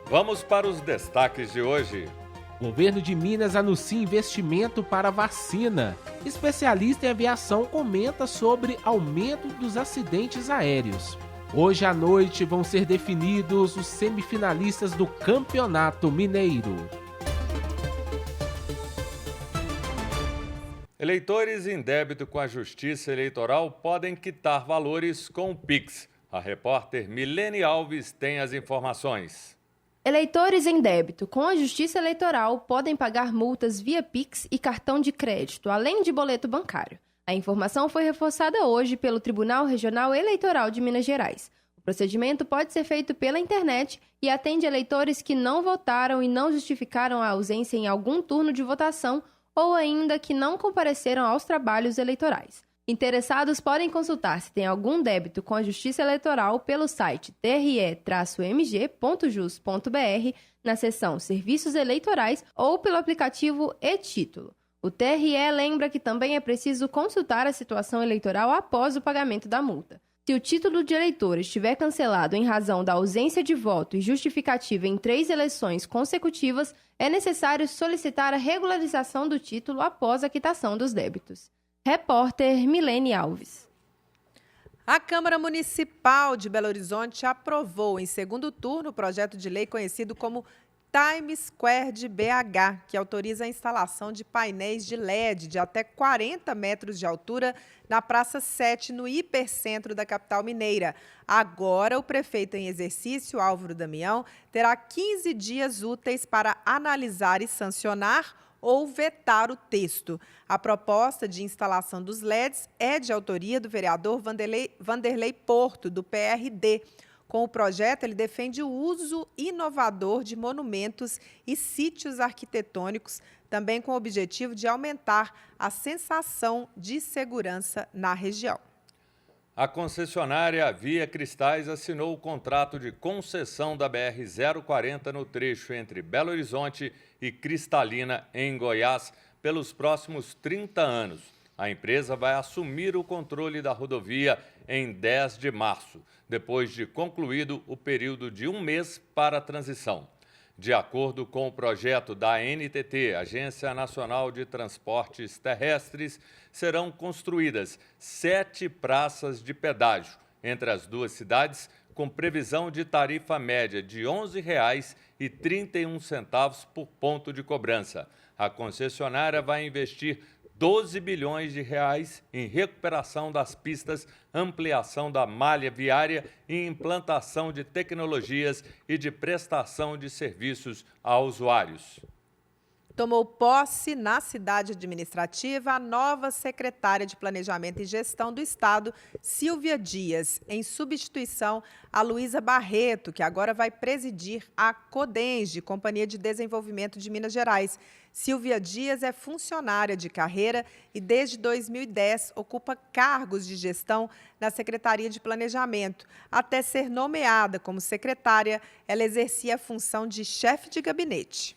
Vamos para os destaques de hoje. Governo de Minas anuncia investimento para vacina. Especialista em aviação comenta sobre aumento dos acidentes aéreos. Hoje à noite vão ser definidos os semifinalistas do Campeonato Mineiro. Eleitores em débito com a Justiça Eleitoral podem quitar valores com o Pix. A repórter Milene Alves tem as informações. Eleitores em débito com a Justiça Eleitoral podem pagar multas via Pix e cartão de crédito, além de boleto bancário. A informação foi reforçada hoje pelo Tribunal Regional Eleitoral de Minas Gerais. O procedimento pode ser feito pela internet e atende eleitores que não votaram e não justificaram a ausência em algum turno de votação ou ainda que não compareceram aos trabalhos eleitorais. Interessados podem consultar se tem algum débito com a Justiça Eleitoral pelo site tre-mg.jus.br na seção Serviços Eleitorais ou pelo aplicativo e-Título. O TRE lembra que também é preciso consultar a situação eleitoral após o pagamento da multa. Se o título de eleitor estiver cancelado em razão da ausência de voto e justificativa em 3 eleições consecutivas, é necessário solicitar a regularização do título após a quitação dos débitos. Repórter Milene Alves. A Câmara Municipal de Belo Horizonte aprovou em segundo turno o projeto de lei conhecido como Times Square de BH, que autoriza a instalação de painéis de LED de até 40 metros de altura na Praça 7, no hipercentro da capital mineira. Agora, o prefeito em exercício, Álvaro Damião, terá 15 dias úteis para analisar e sancionar ou vetar o texto. A proposta de instalação dos LEDs é de autoria do vereador Vanderlei Porto, do PRD. Com o projeto, ele defende o uso inovador de monumentos e sítios arquitetônicos, também com o objetivo de aumentar a sensação de segurança na região. A concessionária Via Cristais assinou o contrato de concessão da BR-040 no trecho entre Belo Horizonte e Cristalina, em Goiás, pelos próximos 30 anos. A empresa vai assumir o controle da rodovia em 10 de março, depois de concluído o período de 1 mês para a transição. De acordo com o projeto da ANTT, Agência Nacional de Transportes Terrestres, serão construídas 7 praças de pedágio entre as duas cidades, com previsão de tarifa média de R$ 11,31 por ponto de cobrança. A concessionária vai investir 12 bilhões de reais em recuperação das pistas, ampliação da malha viária e implantação de tecnologias e de prestação de serviços a usuários. Tomou posse na cidade administrativa a nova secretária de Planejamento e Gestão do Estado, Silvia Dias, em substituição a Luísa Barreto, que agora vai presidir a CODENGE, Companhia de Desenvolvimento de Minas Gerais. Silvia Dias é funcionária de carreira e, desde 2010, ocupa cargos de gestão na Secretaria de Planejamento. Até ser nomeada como secretária, ela exercia a função de chefe de gabinete.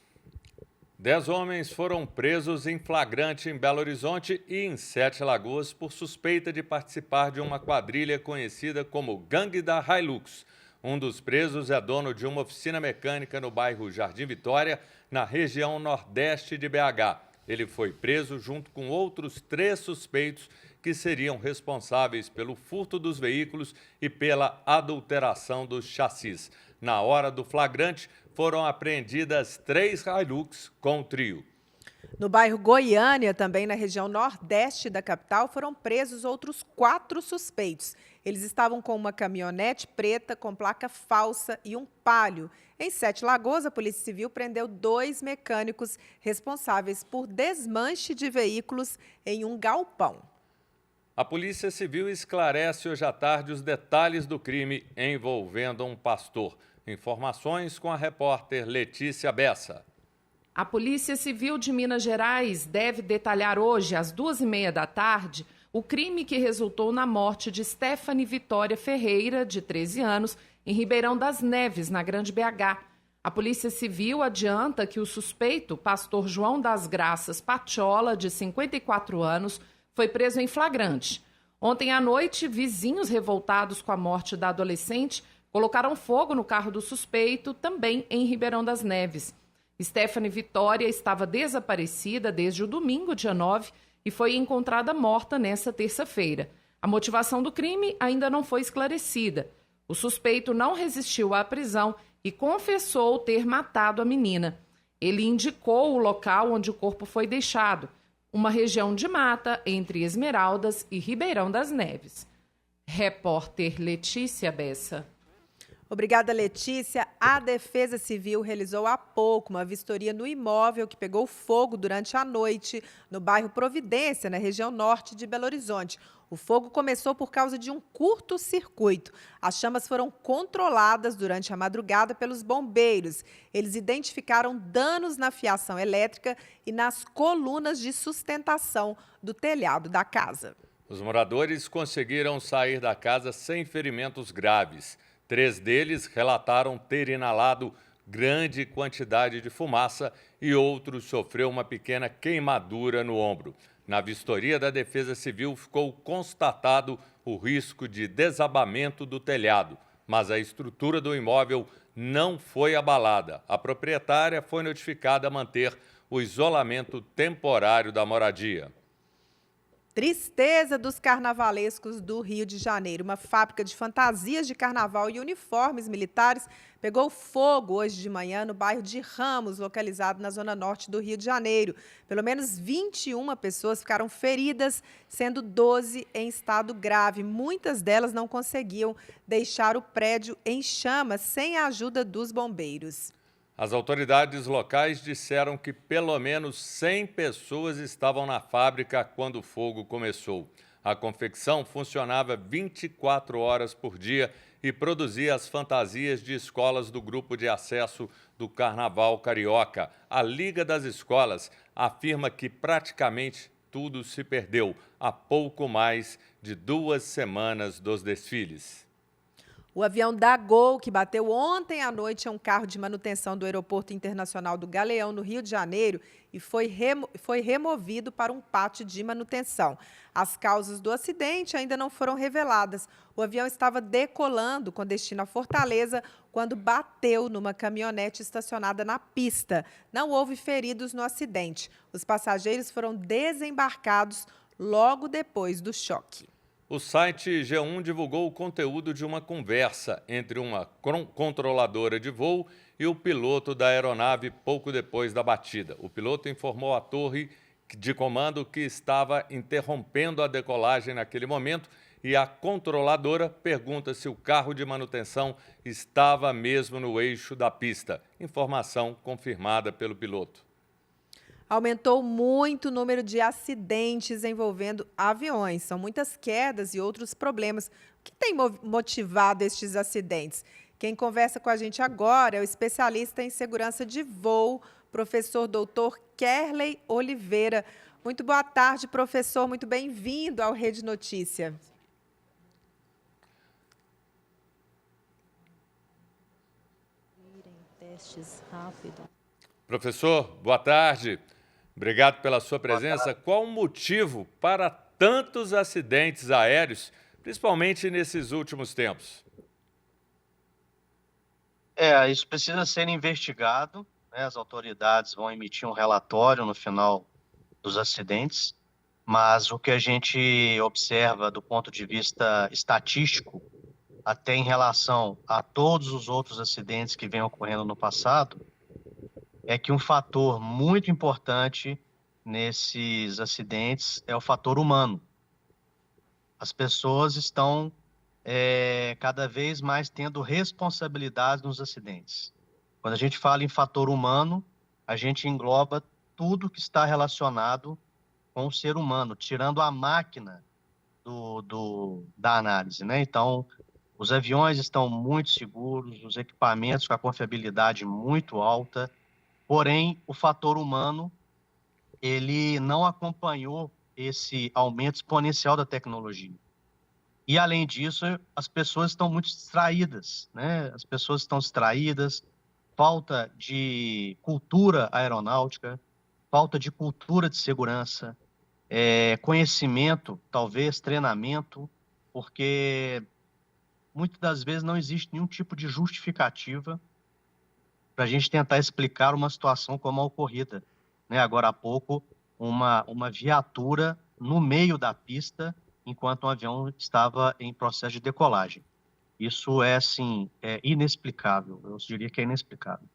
10 homens foram presos em flagrante em Belo Horizonte e em Sete Lagoas por suspeita de participar de uma quadrilha conhecida como Gangue da Hilux. Um dos presos é dono de uma oficina mecânica no bairro Jardim Vitória, na região nordeste de BH. Ele foi preso junto com outros 3 suspeitos que seriam responsáveis pelo furto dos veículos e pela adulteração dos chassis. Na hora do flagrante, foram apreendidas 3 Hilux com o trio. No bairro Goiânia, também na região nordeste da capital, foram presos outros 4 suspeitos. Eles estavam com uma caminhonete preta com placa falsa e um Palio. Em Sete Lagoas, a Polícia Civil prendeu 2 mecânicos responsáveis por desmanche de veículos em um galpão. A Polícia Civil esclarece hoje à tarde os detalhes do crime envolvendo um pastor. Informações com a repórter Letícia Bessa. A Polícia Civil de Minas Gerais deve detalhar hoje, às 2h30 da tarde, o crime que resultou na morte de Stephanie Vitória Ferreira, de 13 anos, em Ribeirão das Neves, na Grande BH. A Polícia Civil adianta que o suspeito, pastor João das Graças Patchola, de 54 anos, foi preso em flagrante. Ontem à noite, vizinhos revoltados com a morte da adolescente colocaram fogo no carro do suspeito, também em Ribeirão das Neves. Stephanie Vitória estava desaparecida desde o domingo, dia 9, e foi encontrada morta nesta terça-feira. A motivação do crime ainda não foi esclarecida. O suspeito não resistiu à prisão e confessou ter matado a menina. Ele indicou o local onde o corpo foi deixado, uma região de mata entre Esmeraldas e Ribeirão das Neves. Repórter Letícia Bessa. Obrigada, Letícia. A Defesa Civil realizou há pouco uma vistoria no imóvel que pegou fogo durante a noite no bairro Providência, na região norte de Belo Horizonte. O fogo começou por causa de um curto-circuito. As chamas foram controladas durante a madrugada pelos bombeiros. Eles identificaram danos na fiação elétrica e nas colunas de sustentação do telhado da casa. Os moradores conseguiram sair da casa sem ferimentos graves. 3 deles relataram ter inalado grande quantidade de fumaça e outro sofreu uma pequena queimadura no ombro. Na vistoria da Defesa Civil ficou constatado o risco de desabamento do telhado, mas a estrutura do imóvel não foi abalada. A proprietária foi notificada a manter o isolamento temporário da moradia. Tristeza dos carnavalescos do Rio de Janeiro. Uma fábrica de fantasias de carnaval e uniformes militares pegou fogo hoje de manhã no bairro de Ramos, localizado na zona norte do Rio de Janeiro. Pelo menos 21 pessoas ficaram feridas, sendo 12 em estado grave. Muitas delas não conseguiam deixar o prédio em chamas sem a ajuda dos bombeiros. As autoridades locais disseram que pelo menos 100 pessoas estavam na fábrica quando o fogo começou. A confecção funcionava 24 horas por dia e produzia as fantasias de escolas do grupo de acesso do Carnaval Carioca. A Liga das Escolas afirma que praticamente tudo se perdeu há pouco mais de 2 semanas dos desfiles. O avião da Gol, que bateu ontem à noite em um carro de manutenção do Aeroporto Internacional do Galeão, no Rio de Janeiro, e foi removido para um pátio de manutenção. As causas do acidente ainda não foram reveladas. O avião estava decolando com destino a Fortaleza quando bateu numa caminhonete estacionada na pista. Não houve feridos no acidente. Os passageiros foram desembarcados logo depois do choque. O site G1 divulgou o conteúdo de uma conversa entre uma controladora de voo e o piloto da aeronave pouco depois da batida. O piloto informou à torre de comando que estava interrompendo a decolagem naquele momento e a controladora pergunta se o carro de manutenção estava mesmo no eixo da pista. Informação confirmada pelo piloto. Aumentou muito o número de acidentes envolvendo aviões. São muitas quedas e outros problemas. O que tem motivado estes acidentes? Quem conversa com a gente agora é o especialista em segurança de voo, professor doutor Kerley Oliveira. Muito boa tarde, professor. Muito bem-vindo ao Rede Notícia. Testes rápido. Professor, boa tarde. Obrigado pela sua presença. Qual o motivo para tantos acidentes aéreos, principalmente nesses últimos tempos? Isso precisa ser investigado, né? As autoridades vão emitir um relatório no final dos acidentes, mas o que a gente observa do ponto de vista estatístico, até em relação a todos os outros acidentes que vêm ocorrendo no passado, é que um fator muito importante nesses acidentes é o fator humano. As pessoas estão cada vez mais tendo responsabilidade nos acidentes. Quando a gente fala em fator humano, a gente engloba tudo que está relacionado com o ser humano, tirando a máquina da análise, né? Então, os aviões estão muito seguros, os equipamentos com a confiabilidade muito alta, porém, o fator humano, ele não acompanhou esse aumento exponencial da tecnologia. E, além disso, as pessoas estão muito distraídas, né? As pessoas estão distraídas, falta de cultura aeronáutica, falta de cultura de segurança, conhecimento, talvez treinamento, porque muitas das vezes não existe nenhum tipo de justificativa para a gente tentar explicar uma situação como a ocorrida, né? Agora há pouco, uma viatura no meio da pista, enquanto um avião estava em processo de decolagem. Isso é, assim, inexplicável, eu diria que é inexplicável.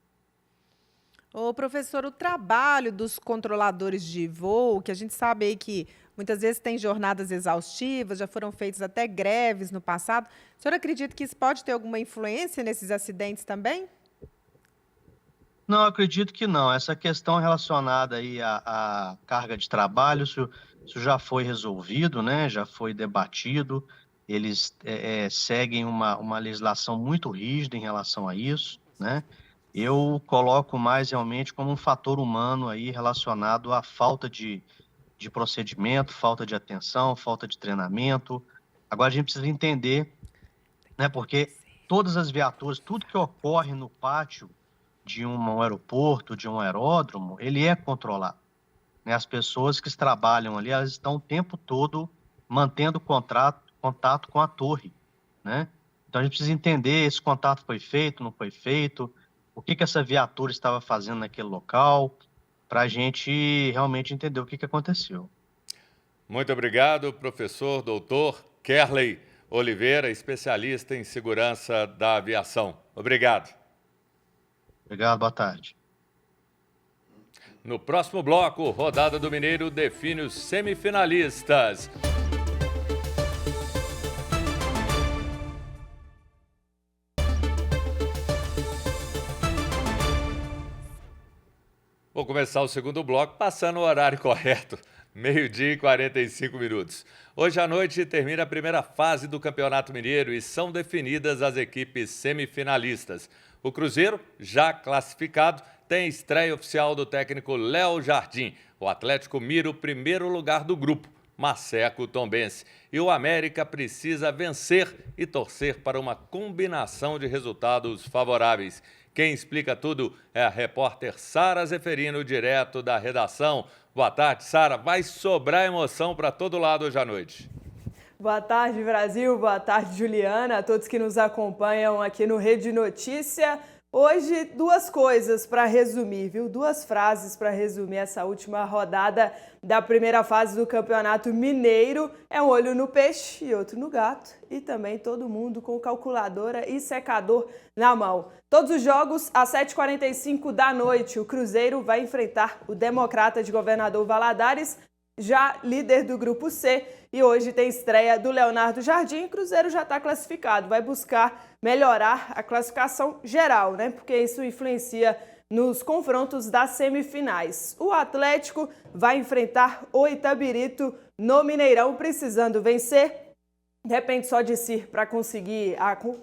Ô, professor, o trabalho dos controladores de voo, que a gente sabe aí que muitas vezes tem jornadas exaustivas, já foram feitas até greves no passado. O senhor acredita que isso pode ter alguma influência nesses acidentes também? Não, acredito que não. Essa questão relacionada aí à carga de trabalho, isso já foi resolvido, né? Já foi debatido. Eles seguem uma legislação muito rígida em relação a isso, né? Eu coloco mais realmente como um fator humano aí relacionado à falta de procedimento, falta de atenção, falta de treinamento. Agora a gente precisa entender, né? Porque todas as viaturas, tudo que ocorre no pátio de um aeroporto, de um aeródromo, ele é controlado, né? As pessoas que trabalham ali, elas estão o tempo todo mantendo contato com a torre, né? Então a gente precisa entender, esse contato foi feito, não foi feito, o que essa viatura estava fazendo naquele local, para a gente realmente entender o que aconteceu. Muito obrigado, professor doutor Kerley Oliveira, especialista em segurança da aviação. Obrigado. Obrigado, boa tarde. No próximo bloco, Rodada do Mineiro define os semifinalistas. Vou começar o segundo bloco passando o horário correto, 12h45. Hoje à noite termina a primeira fase do Campeonato Mineiro e são definidas as equipes semifinalistas. O Cruzeiro, já classificado, tem estreia oficial do técnico Léo Jardim. O Atlético mira o primeiro lugar do grupo, Masseco Tombense. E o América precisa vencer e torcer para uma combinação de resultados favoráveis. Quem explica tudo é a repórter Sara Zeferino, direto da redação. Boa tarde, Sara. Vai sobrar emoção para todo lado hoje à noite. Boa tarde, Brasil. Boa tarde, Juliana. A todos que nos acompanham aqui no Rede Notícia. Hoje, duas coisas para resumir, viu? Duas frases para resumir essa última rodada da primeira fase do Campeonato Mineiro. É um olho no peixe e outro no gato. E também todo mundo com calculadora e secador na mão. Todos os jogos às 7h45 da noite. O Cruzeiro vai enfrentar o Democrata de Governador Valadares, já líder do Grupo C. E hoje tem estreia do Leonardo Jardim. O Cruzeiro já está classificado, vai buscar melhorar a classificação geral, né? Porque isso influencia nos confrontos das semifinais. O Atlético vai enfrentar o Itabirito no Mineirão, precisando vencer. Depende só de si para conseguir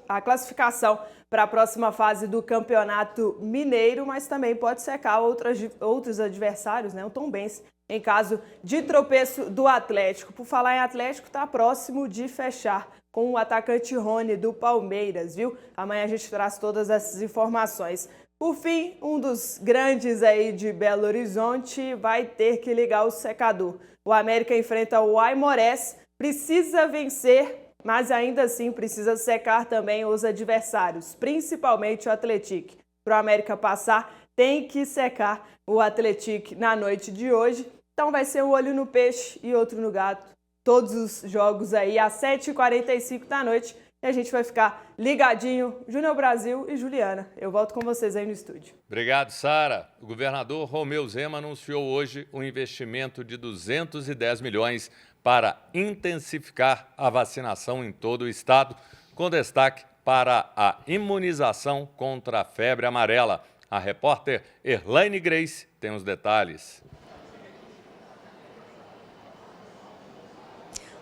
a classificação para a próxima fase do Campeonato Mineiro, mas também pode secar outros adversários, né? O Tombense, em caso de tropeço do Atlético. Por falar em Atlético, está próximo de fechar com o atacante Rony do Palmeiras, viu? Amanhã a gente traz todas essas informações. Por fim, um dos grandes aí de Belo Horizonte vai ter que ligar o secador. O América enfrenta o Aimorés, precisa vencer, mas ainda assim precisa secar também os adversários, principalmente o Atlético. Para o América passar, tem que secar o Atlético na noite de hoje. Então vai ser um olho no peixe e outro no gato. Todos os jogos aí às 7h45 da noite. E a gente vai ficar ligadinho. Júnior Brasil e Juliana, eu volto com vocês aí no estúdio. Obrigado, Sara. O governador Romeu Zema anunciou hoje um investimento de 210 milhões para intensificar a vacinação em todo o estado, com destaque para a imunização contra a febre amarela. A repórter Erlaine Grace tem os detalhes.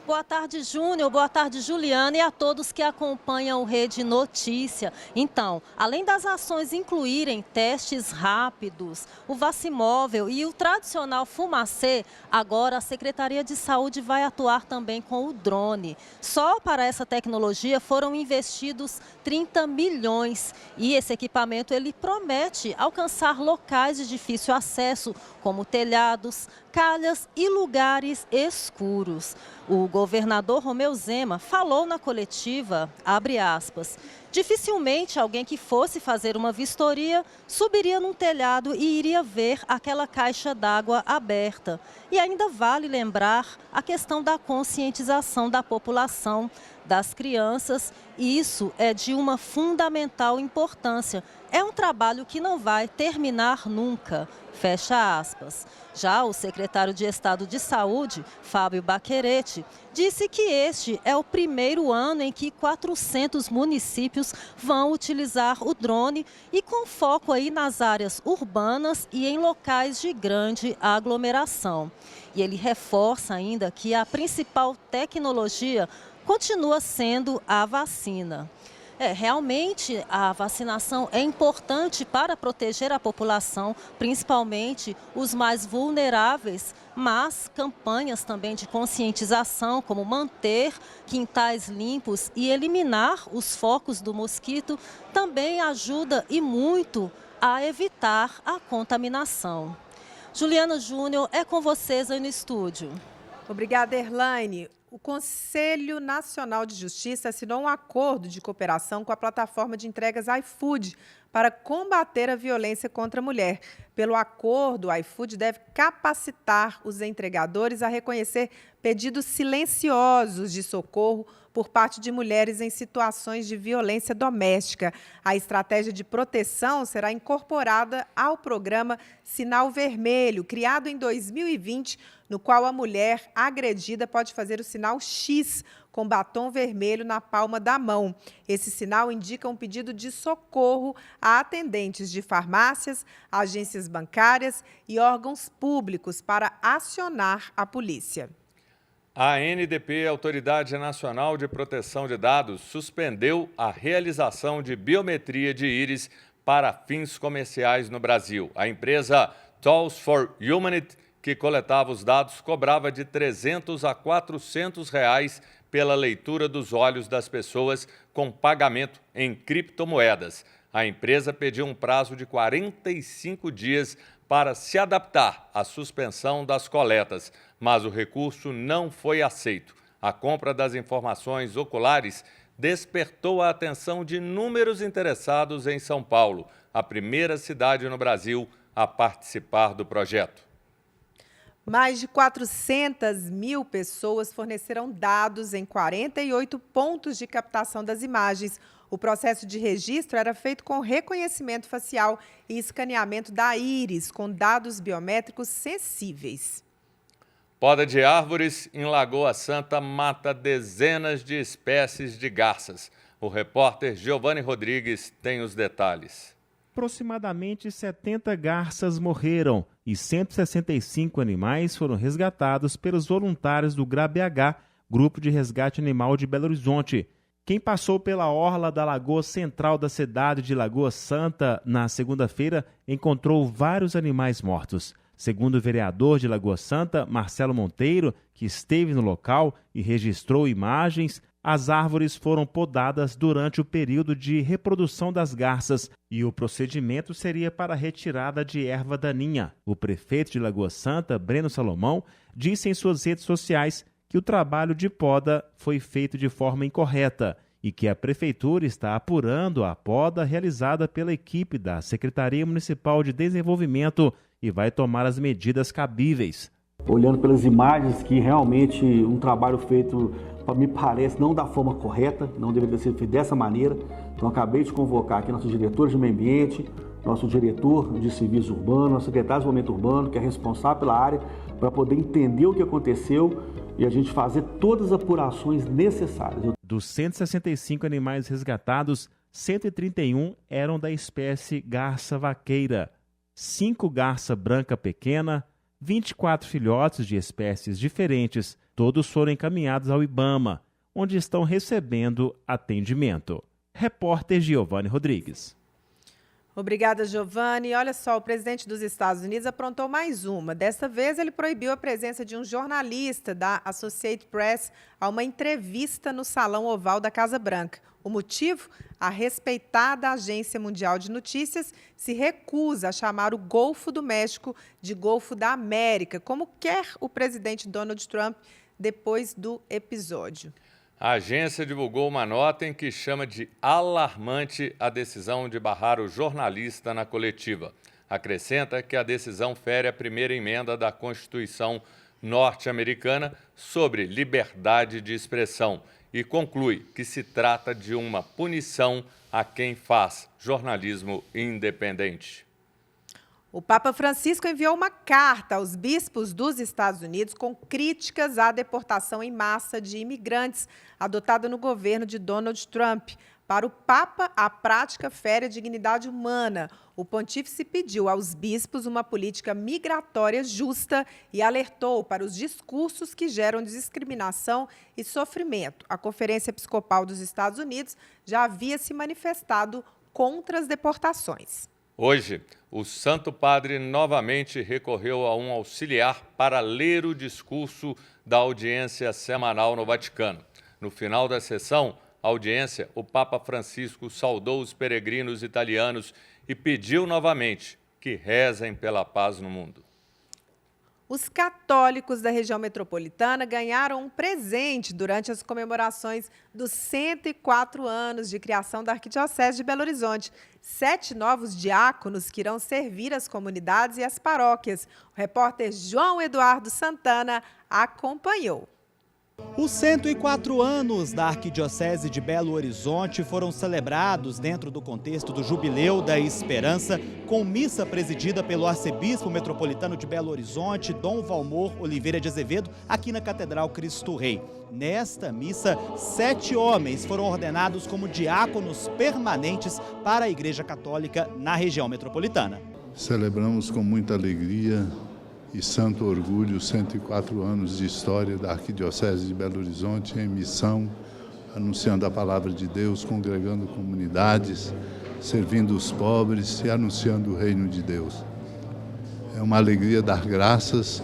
Boa tarde, Júnior. Boa tarde, Juliana, e a todos que acompanham o Rede Notícia. Então, além das ações incluírem testes rápidos, o Vacimóvel e o tradicional Fumacê, agora a Secretaria de Saúde vai atuar também com o drone. Só para essa tecnologia foram investidos 30 milhões e esse equipamento ele promete alcançar locais de difícil acesso, como telhados, calhas e lugares escuros. O governador Romeu Zema falou na coletiva, abre aspas, dificilmente alguém que fosse fazer uma vistoria subiria num telhado e iria ver aquela caixa d'água aberta. E ainda vale lembrar a questão da conscientização da população, das crianças, e isso é de uma fundamental importância. É um trabalho que não vai terminar nunca, fecha aspas. Já o secretário de Estado de Saúde, Fábio Baccherete, disse que este é o primeiro ano em que 400 municípios vão utilizar o drone e com foco aí nas áreas urbanas e em locais de grande aglomeração. E ele reforça ainda que a principal tecnologia continua sendo a vacina. Realmente a vacinação é importante para proteger a população, principalmente os mais vulneráveis, mas campanhas também de conscientização, como manter quintais limpos e eliminar os focos do mosquito, também ajuda e muito a evitar a contaminação. Juliana Júnior, é com vocês aí no estúdio. Obrigada, Erlaine. O Conselho Nacional de Justiça assinou um acordo de cooperação com a plataforma de entregas iFood para combater a violência contra a mulher. Pelo acordo, o iFood deve capacitar os entregadores a reconhecer pedidos silenciosos de socorro por parte de mulheres em situações de violência doméstica. A estratégia de proteção será incorporada ao programa Sinal Vermelho, criado em 2020, no qual a mulher agredida pode fazer o sinal X com batom vermelho na palma da mão. Esse sinal indica um pedido de socorro a atendentes de farmácias, agências bancárias e órgãos públicos para acionar a polícia. A ANDP, Autoridade Nacional de Proteção de Dados, suspendeu a realização de biometria de íris para fins comerciais no Brasil. A empresa Tools for Humanity, que coletava os dados, cobrava de R$ 300 a R$ 400 pela leitura dos olhos das pessoas com pagamento em criptomoedas. A empresa pediu um prazo de 45 dias para se adaptar à suspensão das coletas, mas o recurso não foi aceito. A compra das informações oculares despertou a atenção de inúmeros interessados em São Paulo, a primeira cidade no Brasil a participar do projeto. Mais de 400 mil pessoas forneceram dados em 48 pontos de captação das imagens. O processo de registro era feito com reconhecimento facial e escaneamento da íris, com dados biométricos sensíveis. Poda de árvores em Lagoa Santa mata dezenas de espécies de garças. O repórter Giovanni Rodrigues tem os detalhes. Aproximadamente 70 garças morreram e 165 animais foram resgatados pelos voluntários do GRABH, Grupo de Resgate Animal de Belo Horizonte. Quem passou pela orla da Lagoa Central da cidade de Lagoa Santa na segunda-feira encontrou vários animais mortos. Segundo o vereador de Lagoa Santa, Marcelo Monteiro, que esteve no local e registrou imagens, as árvores foram podadas durante o período de reprodução das garças e o procedimento seria para a retirada de erva daninha. O prefeito de Lagoa Santa, Breno Salomão, disse em suas redes sociais que o trabalho de poda foi feito de forma incorreta e que a prefeitura está apurando a poda realizada pela equipe da Secretaria Municipal de Desenvolvimento e vai tomar as medidas cabíveis. Olhando pelas imagens, que realmente um trabalho feito, me parece, não da forma correta, não deveria ter sido feito dessa maneira. Então, acabei de convocar aqui nosso diretor de meio ambiente, nosso diretor de serviços urbanos, nosso secretário de desenvolvimento urbano, que é responsável pela área, para poder entender o que aconteceu e a gente fazer todas as apurações necessárias. Dos 165 animais resgatados, 131 eram da espécie garça vaqueira, 5 garça branca pequena, 24 filhotes de espécies diferentes, todos foram encaminhados ao IBAMA, onde estão recebendo atendimento. Repórter Giovanni Rodrigues. Obrigada, Giovanni. Olha só, o presidente dos Estados Unidos aprontou mais uma. Desta vez, ele proibiu a presença de um jornalista da Associated Press a uma entrevista no Salão Oval da Casa Branca. O motivo? A respeitada Agência Mundial de Notícias se recusa a chamar o Golfo do México de Golfo da América, como quer o presidente Donald Trump depois do episódio. A agência divulgou uma nota em que chama de alarmante a decisão de barrar o jornalista na coletiva. Acrescenta que a decisão fere a primeira emenda da Constituição norte-americana sobre liberdade de expressão e conclui que se trata de uma punição a quem faz jornalismo independente. O Papa Francisco enviou uma carta aos bispos dos Estados Unidos com críticas à deportação em massa de imigrantes adotada no governo de Donald Trump. Para o Papa, a prática fere a dignidade humana. O pontífice pediu aos bispos uma política migratória justa e alertou para os discursos que geram discriminação e sofrimento. A Conferência Episcopal dos Estados Unidos já havia se manifestado contra as deportações. Hoje, o Santo Padre novamente recorreu a um auxiliar para ler o discurso da audiência semanal no Vaticano. No final da sessão, audiência, o Papa Francisco saudou os peregrinos italianos e pediu novamente que rezem pela paz no mundo. Os católicos da região metropolitana ganharam um presente durante as comemorações dos 104 anos de criação da Arquidiocese de Belo Horizonte. 7 novos diáconos que irão servir as comunidades e as paróquias. O repórter João Eduardo Santana acompanhou. Os 104 anos da Arquidiocese de Belo Horizonte foram celebrados dentro do contexto do Jubileu da Esperança, com missa presidida pelo arcebispo metropolitano de Belo Horizonte, Dom Valmor Oliveira de Azevedo, aqui na Catedral Cristo Rei. Nesta missa, 7 homens foram ordenados como diáconos permanentes para a Igreja Católica na região metropolitana. Celebramos com muita alegria e santo orgulho 104 anos de história da Arquidiocese de Belo Horizonte em missão, anunciando a palavra de Deus, congregando comunidades, servindo os pobres e anunciando o reino de Deus. É uma alegria dar graças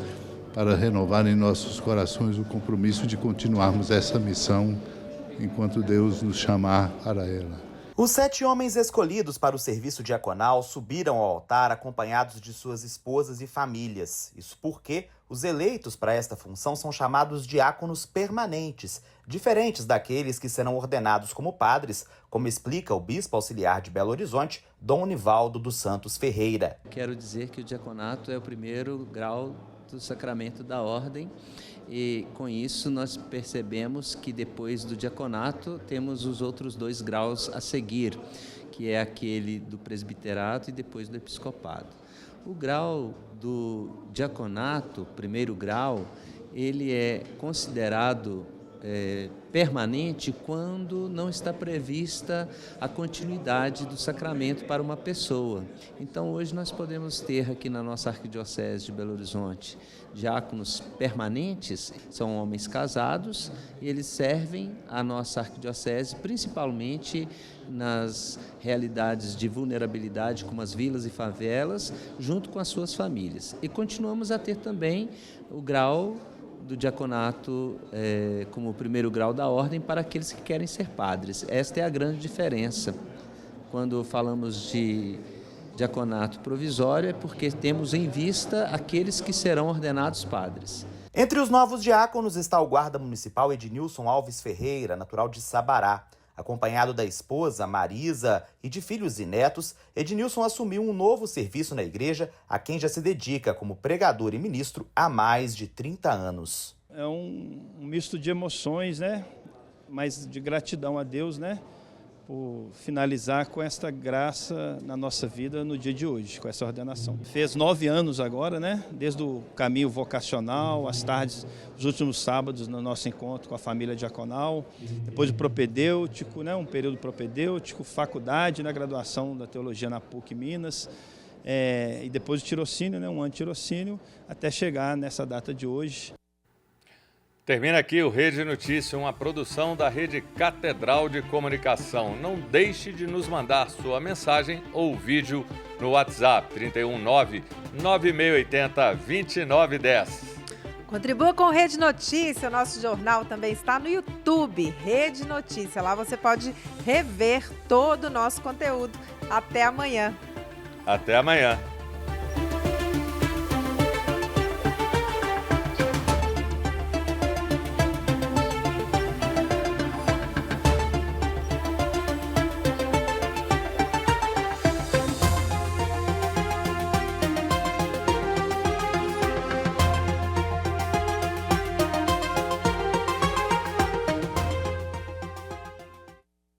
para renovar em nossos corações o compromisso de continuarmos essa missão enquanto Deus nos chamar para ela. Os 7 homens escolhidos para o serviço diaconal subiram ao altar acompanhados de suas esposas e famílias. Isso porque os eleitos para esta função são chamados diáconos permanentes, diferentes daqueles que serão ordenados como padres, como explica o bispo auxiliar de Belo Horizonte, Dom Nivaldo dos Santos Ferreira. Quero dizer que o diaconato é o primeiro grau do sacramento da ordem. E com isso nós percebemos que depois do diaconato temos os outros 2 graus a seguir, que é aquele do presbiterato e depois do episcopado. O grau do diaconato, primeiro grau, ele é considerado permanente quando não está prevista a continuidade do sacramento para uma pessoa. Então hoje nós podemos ter aqui na nossa Arquidiocese de Belo Horizonte diáconos permanentes, são homens casados e eles servem a nossa Arquidiocese principalmente nas realidades de vulnerabilidade como as vilas e favelas, junto com as suas famílias. E continuamos a ter também o grau do diaconato como o primeiro grau da ordem para aqueles que querem ser padres. Esta é a grande diferença. Quando falamos de diaconato provisório é porque temos em vista aqueles que serão ordenados padres. Entre os novos diáconos está o guarda municipal Ednilson Alves Ferreira, natural de Sabará. Acompanhado da esposa, Marisa, e de filhos e netos, Ednilson assumiu um novo serviço na igreja, a quem já se dedica como pregador e ministro há mais de 30 anos. É um misto de emoções, né? Mas de gratidão a Deus, né? Por finalizar com esta graça na nossa vida no dia de hoje, com essa ordenação. Fez 9 anos agora, né? Desde o caminho vocacional, as tardes, os últimos sábados no nosso encontro com a família diaconal, depois o propedêutico, né? Um período propedêutico, faculdade na graduação da teologia na PUC Minas, e depois o tirocínio, né? Um ano de tirocínio, até chegar nessa data de hoje. Termina aqui o Rede Notícia, uma produção da Rede Catedral de Comunicação. Não deixe de nos mandar sua mensagem ou vídeo no WhatsApp 319-9680-2910. Contribua com Rede Notícia, o nosso jornal também está no YouTube, Rede Notícia. Lá você pode rever todo o nosso conteúdo. Até amanhã. Até amanhã.